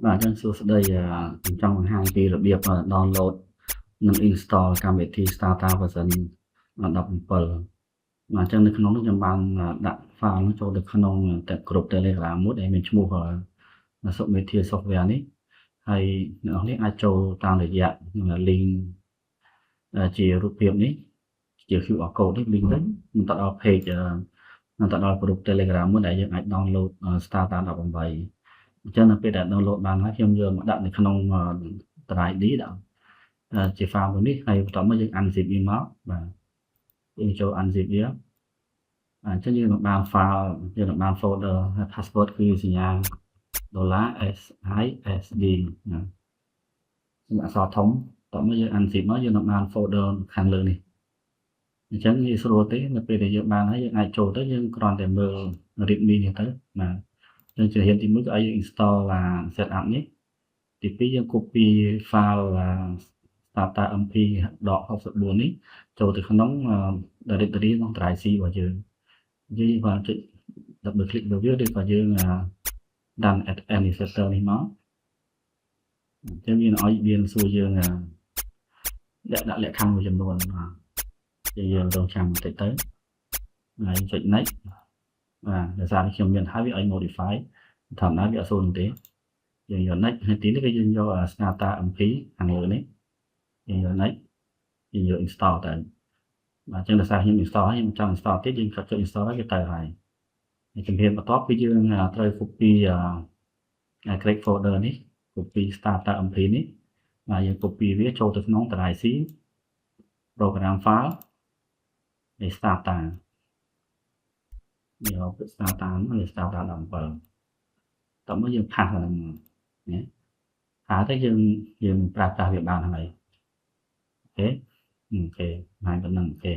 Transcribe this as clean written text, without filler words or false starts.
បាទអញ្ចឹងសួស្តីខ្ញុំចង់បង្ហាញពីរបៀបdownload និង install កម្មវិធី Starter version 17បាទអញ្ចឹងនៅក្នុងនោះខ្ញុំបានដាក់ file នោះចូលទៅក្នុងgroup Telegram មួយដែលមានឈ្មោះSubmedia Software នេះហើយអ្នកនរនេះអាចចូលតាមរយៈ link ជារូបភាពនេះជា QR code នេះ link នេះនឹងទៅដល់ page នឹងទៅដល់ group Telegram មួយដែលយើងអាច download Starter 18អញ្ចឹងនៅពេលដែល download បានហើយខ្ញុំយកមកដាក់នៅក្នុង drive D ដាក់ជា file មួយនេះហើយបន្ទាប់មកយើង unzip វាមកបាទយើងចូល unzip វាអញ្ចឹងយើងនឹងបាន file យើងនឹងបាន folder password គឺសញ្ញា$SISD ណាអក្សរធំបន្ទាប់មកយើង unzip មកយើងនឹងបាន folder ខាងលើនេះអញ្ចឹងងាយស្រួលទេនៅពេលដែលយើងបានហើយយើងអាចចូលទៅយើងគ្រាន់តែមើល readme នេះទៅបាទយើងជំហានទី1គឺឲ្យយើង install setup នេះទី2យើង copy file starter mp.64 នេះចូលទៅក្នុង directory ក្នុង drive C របស់យើងយើងបានចុច double click លើវាឬក៏យើងដាំ add administrator នេះមកអញ្ចឹងវាឲ្យវាសួរយើងដាក់លក្ខខណ្ឌមួយចំនួនយើងរងចាំបន្តិចទៅហើយចុច next បាទដោយសារខ្ញុំមានហើយវាឲ្យ modify ធម្មតាវាអត់សូវទេយើងយក next ហើយទីនេះគឺយើងយក starter mp ខាងលើនេះយើងយក next យើងយក install ទៅបាទអញ្ចឹងដោយសារខ្ញុំ install ហើយខ្ញុំចង់ install ទៀតយើងចុច install ហើយវាទៅហើយជំហានបន្ទាប់គឺយើងត្រូវ copy create folder នេះ copy starter mp នេះបាទយើង copy វាចូលទៅក្នុង drive C program file នៃ starter យក starter មក starter 17តោះមកយើងផាសហ្នឹងណាហើយទៅយើងប្រើប្រាស់វាបានហើយអូខេហើយប៉ុណ្ណឹងអូខេ